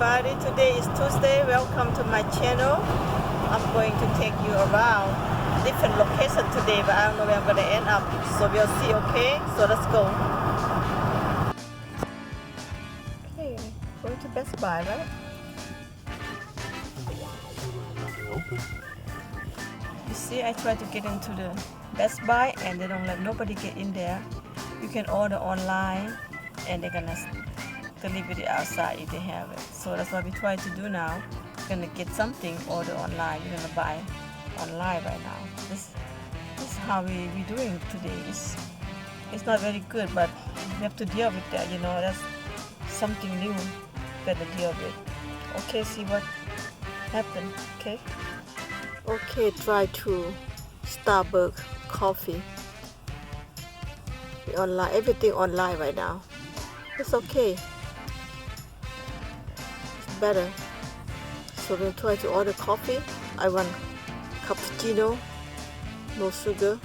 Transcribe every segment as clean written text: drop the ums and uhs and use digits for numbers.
everybody, today is Tuesday. Welcome to my channel. I'm going to take you around different locations today, but I don't know where I'm going to end up, so we'll see. Okay, so let's go. Okay, going to Best Buy, right? You see, I tried to get into the Best Buy and they don't let nobody get in there. You can order online and they're gonna deliver it outside if they have it. So that's what we try to do now. We're gonna get something, order online. We're gonna buy online right now. This is how we doing today. It's not very good, but we have to deal with that. You know, that's something new. Better deal with. Okay, see what happened. Okay. Okay, Drive-thru Starbucks coffee. Online, everything online right now. It's okay. It's better. So we'll try to order coffee. I want cappuccino, no sugar,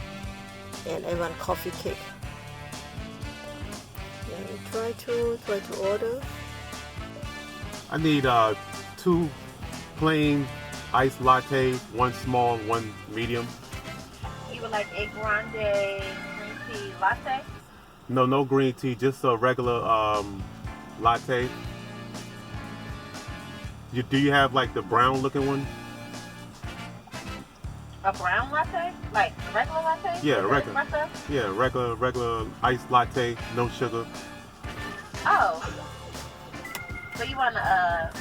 and I want coffee cake. And we try to order. I need 2 plain iced lattes, 1 small, 1 medium. You would like a grande green tea latte? No green tea, just a regular latte. Do you have like the brown looking one? A brown latte? Like a regular latte? Yeah, regular. regular. Yeah, regular iced latte, no sugar. Oh. So you want a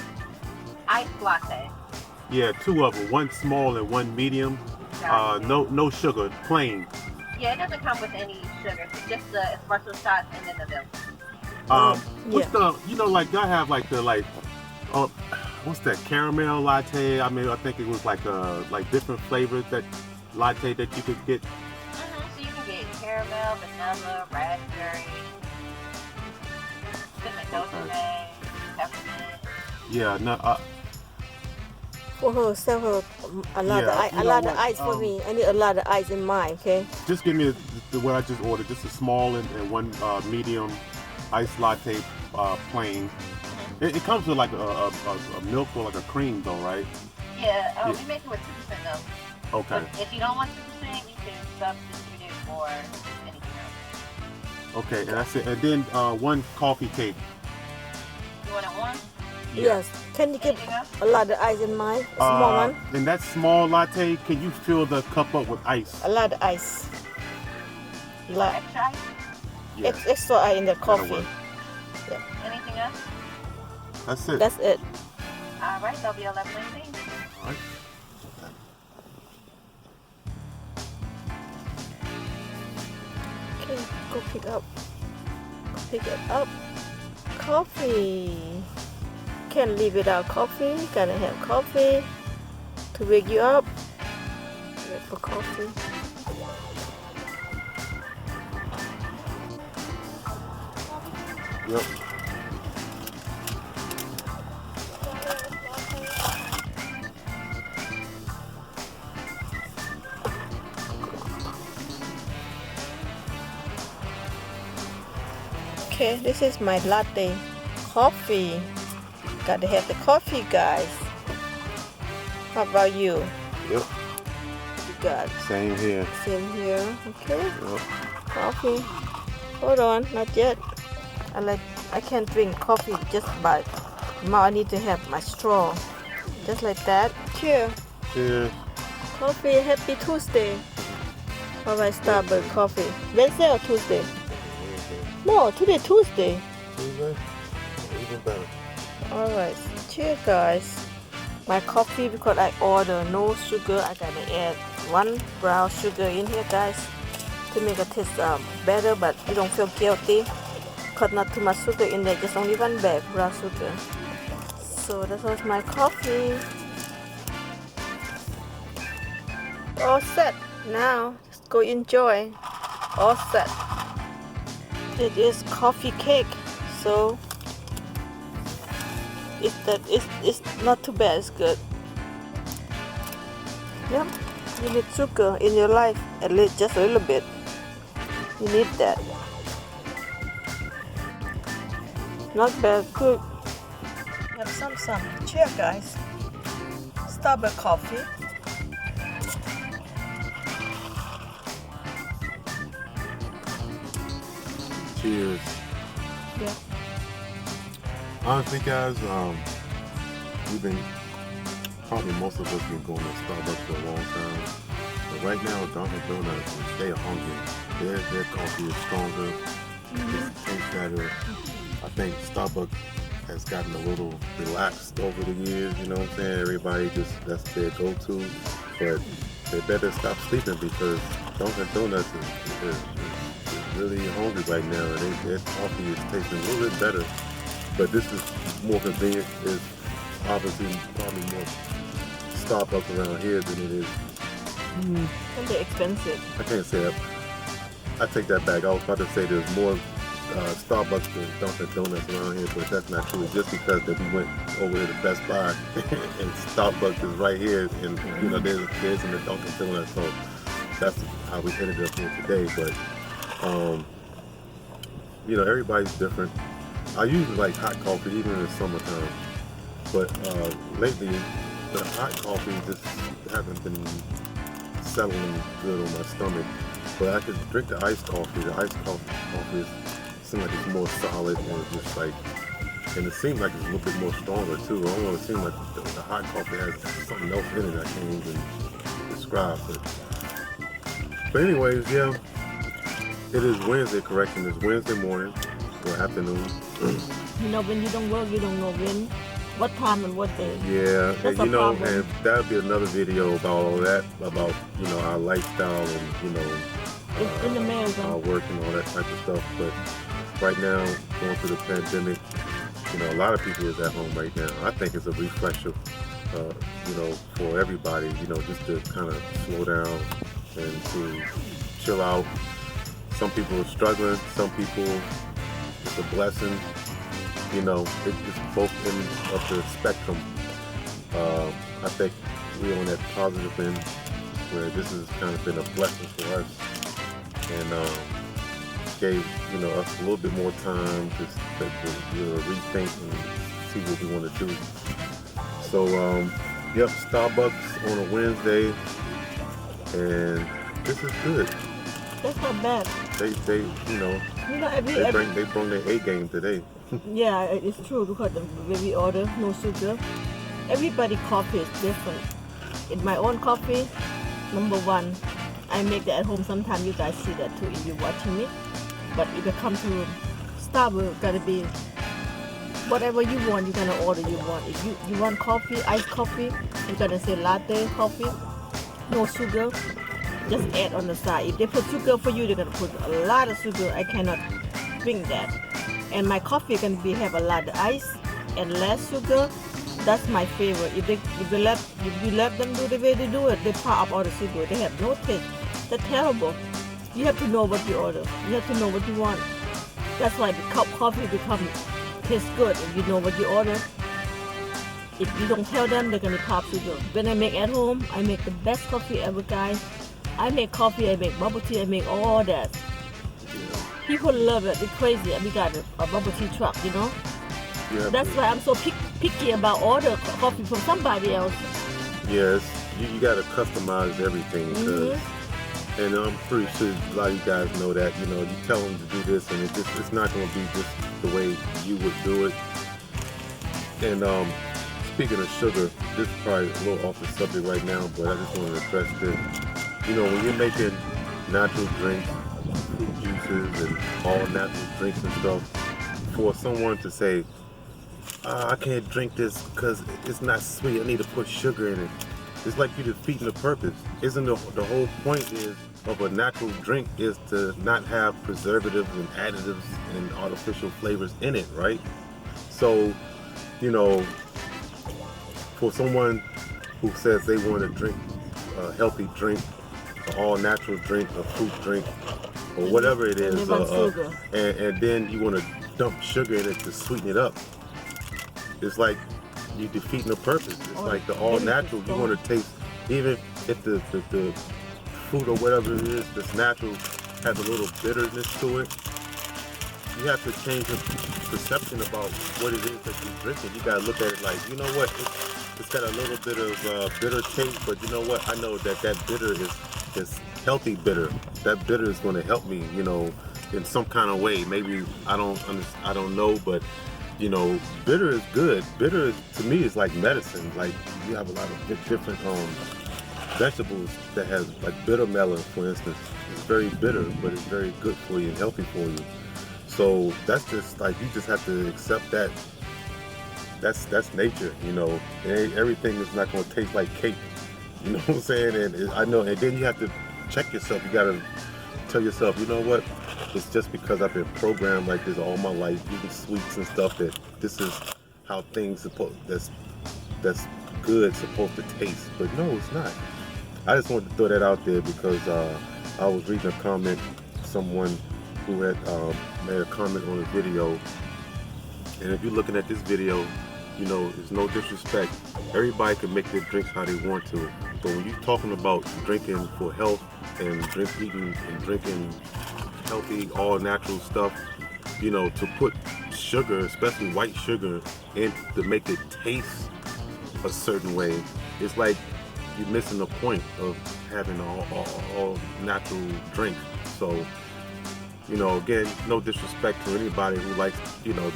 iced latte? Yeah, 2 of them, 1 small and 1 medium. No sugar, plain. Yeah, it doesn't come with any sugar. It's just the espresso shots and then the milk. What's the, you know, like y'all have like the what's that, caramel latte? I mean, I think it was like different flavors that latte that you could get. So you can get caramel, vanilla, raspberry, cinnamon dulce, peppermint. Yeah, no. For her, sell her a lot of ice for me. I need a lot of ice in mine, okay? Just give me the what I just ordered, just a small and 1 medium iced latte, plain. It comes with like a milk or like a cream though, right? Yeah, we make it with 2% though. Okay. But if you don't want 2%, you can substitute it for anything else. Okay, and that's it. And then 1 coffee cake. You want it warm? Yes. Can you give a lot of ice in mine? A small one? In that small latte, can you fill the cup up with ice? A lot of ice. Extra ice? Yeah. Extra ice in the coffee. Yeah. Anything else? That's it. That's it. All right, that'll be $11.19. All right. Okay, go pick up. Pick it up. Coffee. Can't live without coffee. Gotta have coffee to wake you up. Wait for coffee. Yep. Okay, this is my latte coffee. Gotta have the coffee, guys. How about you? Yep. You got Same here. same here. Okay. Yep. Coffee. Hold on, not yet. I can't drink coffee just by mouth. I need to have my straw. Just like that. Cheers. Cheers. Coffee. Happy Tuesday. How about Starbucks coffee? Wednesday or Tuesday? No, today Tuesday. Tuesday? Even better. Alright, cheers guys. My coffee, because I order no sugar, I gotta add 1 brown sugar in here, guys, to make it taste better, but you don't feel guilty because not too much sugar in there, just only 1 bag brown sugar. So that was my coffee. All set. Now just go enjoy. All set. It is coffee cake, so it's not too bad. It's good. Yep, you need sugar in your life, at least just a little bit. You need that. Not bad, good. Have some. Cheers, guys. Starbucks coffee. Cheers. Yeah. Honestly, guys, we've been probably most of us been going to Starbucks for a long time. But right now, Dunkin' Donuts, they are hungry. Their coffee is stronger. It tastes better. I think Starbucks has gotten a little relaxed over the years. You know what I'm saying? Everybody that's their go-to. But they better stop sleeping because Dunkin' Donuts is really hungry right now, and their coffee is tasting a little bit better. But this is more convenient. It's obviously probably more Starbucks around here than it is. And they're expensive. I can't say that. I take that back. I was about to say there's more Starbucks than Dunkin' Donuts around here, but that's not true. It's just because that we went over to the Best Buy and Starbucks is right here, and you know there's in the Dunkin' Donuts, so that's how we ended up here today. But you know, everybody's different. I usually like hot coffee even in the summertime, but lately the hot coffee just haven't been settling good on my stomach. But I could drink the iced coffee. The iced coffee seems like it's more solid and just like, and it seems like it's a little bit more stronger too. I don't know, it seems like the hot coffee has something else in it I can't even describe. But anyways, yeah, it is Wednesday, correction. It's Wednesday morning or afternoon. You know, when you don't work, you don't know when, what time and what day. Yeah, That's and you a know, problem. and that'll be another video about all that, about, you know, our lifestyle and, you know, It's in the mail, our though. work and all that type of stuff. But right now, going through the pandemic, you know, a lot of people is at home right now. I think it's a refresher, you know, for everybody, you know, just to kind of slow down and to chill out. Some people are struggling, some people, it's a blessing. You know, it's both ends of the spectrum. I think we're on that positive end where this has kind of been a blessing for us, and gave, you know, us a little bit more time to rethink and see what we want to do. So, yep, Starbucks on a Wednesday, and this is good. That's not bad. They you know, You know, they brought their A game today. yeah, it's true because when we order no sugar, everybody coffee is different. In my own coffee, number one, I make that at home. Sometimes you guys see that too if you're watching me. But if you come to Starbucks, gotta be whatever you want. You're gonna order you want. If you want coffee, iced coffee, you're gonna say latte coffee, no sugar. Just add on the side. If they put sugar for you, they're gonna put a lot of sugar. I cannot drink that. And my coffee can have a lot of ice and less sugar. That's my favorite. If you let them do the way they do it, they pile up all the sugar. They have no taste. They're terrible. You have to know what you order. You have to know what you want. That's why the coffee tastes good if you know what you order. If you don't tell them, they're gonna pop sugar. When I make at home, I make the best coffee ever, guys. I make coffee, I make bubble tea, I make all that. People love it. They're crazy. We got a bubble tea truck, you know. That's why I'm so picky about order coffee from somebody else. Yes, you got to customize everything, because, and I'm pretty sure a lot of you guys know that. You know, you tell them to do this, and it's not going to be just the way you would do it. And speaking of sugar, this is probably a little off the subject right now, but I just want to address this. You know, when you're making natural drinks, fruit juices, and all natural drinks and stuff, for someone to say, I can't drink this because it's not sweet, I need to put sugar in it. It's like you're defeating the purpose. Isn't the whole point is of a natural drink is to not have preservatives and additives and artificial flavors in it, right? So, you know, for someone who says they want to drink a healthy drink, an all natural drink, a fruit drink, or whatever it is, and then you want to dump sugar in it to sweeten it up. It's like you're defeating the purpose. It's like the all natural. You want to taste, even if the fruit or whatever it is that's natural has a little bitterness to it. You have to change it perception about what it is that you're drinking. You gotta look at it like, you know what, it's got a little bit of bitter taste, but you know what, I know that bitter is healthy bitter. That bitter is going to help me, you know, in some kind of way. Maybe I don't know, but you know, bitter is good. Bitter is, to me, is like medicine. Like, you have a lot of different vegetables that has, like bitter melon, for instance. It's very bitter, but it's very good for you and healthy for you. So that's just like, you just have to accept that. That's nature, you know. Everything is not going to taste like cake. You know what I'm saying? And I know. And then you have to check yourself. You got to tell yourself, you know what? It's just because I've been programmed like this all my life, eating sweets and stuff, that this is how things that's good supposed to taste. But no, it's not. I just wanted to throw that out there because I was reading a comment, someone who had made a comment on a video, and if you're looking at this video, you know, there's no disrespect. Everybody can make their drinks how they want to, but when you're talking about drinking for health and drinking healthy, all natural stuff, you know, to put sugar, especially white sugar, in to make it taste a certain way, it's like you're missing the point of having all natural drink. So, you know, again, no disrespect to anybody who likes, you know,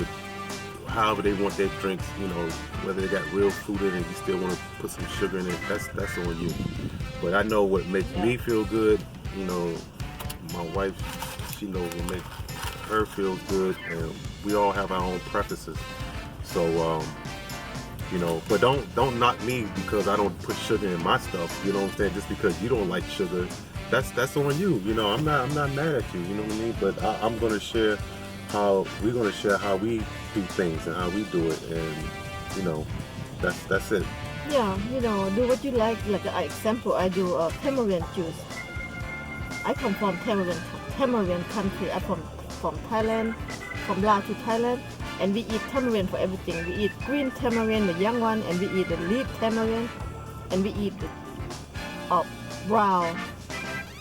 however they want their drinks, you know, whether they got real fruit in it, you still want to put some sugar in it, that's on you. But I know what makes me feel good, you know, my wife, she knows what makes her feel good, and we all have our own preferences. So, you know, but don't knock me because I don't put sugar in my stuff, you know what I'm saying? Just because you don't like sugar, that's on you, you know. I'm not mad at you, you know what I mean? But we're gonna share how we do things and how we do it, and you know, that's it. Yeah, you know, do what you like. Like an example, I do tamarind juice. I come from tamarind country. I'm from Thailand, from Laos to Thailand, and we eat tamarind for everything. We eat green tamarind, the young one, and we eat the leaf tamarind, and we eat the brown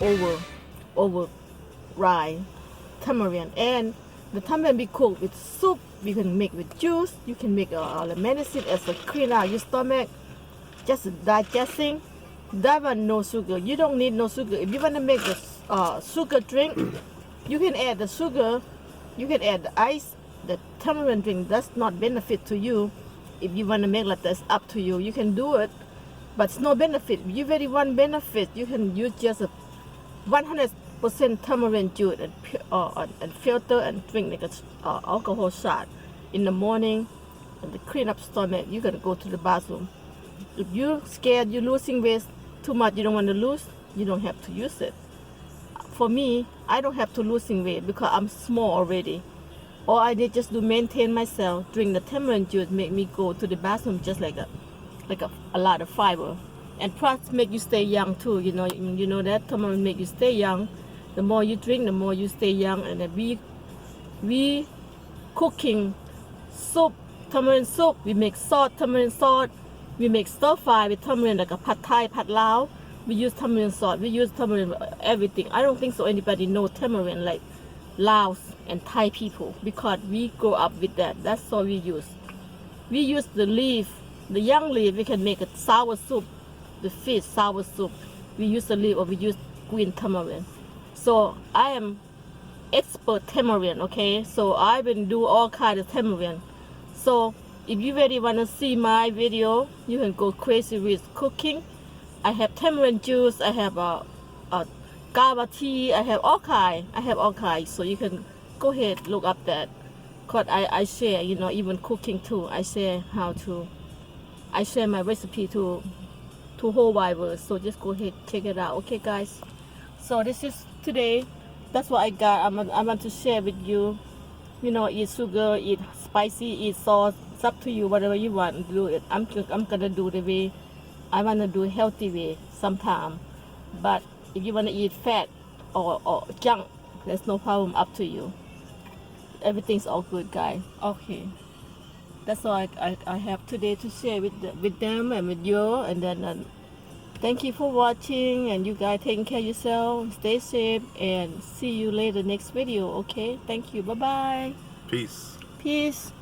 over rye tamarind. And the tamarind we cook with soup. You can make with juice. You can make the medicine as a clean out your stomach, just digesting. That one no sugar. You don't need no sugar. If you want to make the sugar drink, you can add the sugar. You can add the ice. The tamarind drink does not benefit to you. If you want to make like that's up to you. You can do it, but it's no benefit. If you really want benefit, you can use just a 100% tamarind juice and filter and drink like a alcohol shot in the morning, and to clean up stomach. You're gonna go to the bathroom. If you're scared you're losing weight too much, you don't want to lose, you don't have to use it. For me, I don't have to losing weight because I'm small already. All I did just to maintain myself, drink the tamarind juice make me go to the bathroom just like a lot of fiber, and plus make you stay young too. You know that tamarind make you stay young. The more you drink, the more you stay young. And then we cooking soup, tamarind soup. We make tamarind sauce. We make stir fry with tamarind like a pad Thai, pad Lao. We use tamarind sauce. We use tamarind for everything. I don't think so anybody know tamarind like Laos and Thai people, because we grow up with that. That's all we use. We use the leaf, the young leaf. We can make a sour soup, the fish sour soup. We use the leaf, or we use green tamarind. So I am expert tamarind, okay? So I will do all kinds of tamarind. So if you really want to see my video, you can go crazy with cooking. I have tamarind juice, I have a guava tea, I have all kinds. So you can go ahead, look up that. Cause I share, you know, even cooking too. I share my recipe to whole wide world. So just go ahead, check it out, okay guys? So this is today. That's what I got. I want to share with you. You know, eat sugar, eat spicy, eat sauce. It's up to you, whatever you want to do it. I'm gonna do the way I wanna do healthy way sometime. But if you wanna eat fat or junk, there's no problem. Up to you. Everything's all good, guys. Okay. That's all I have today to share with them and with you. And then thank you for watching, and you guys taking care of yourself. Stay safe, and see you later next video. Okay, thank you. Bye bye. Peace. Peace.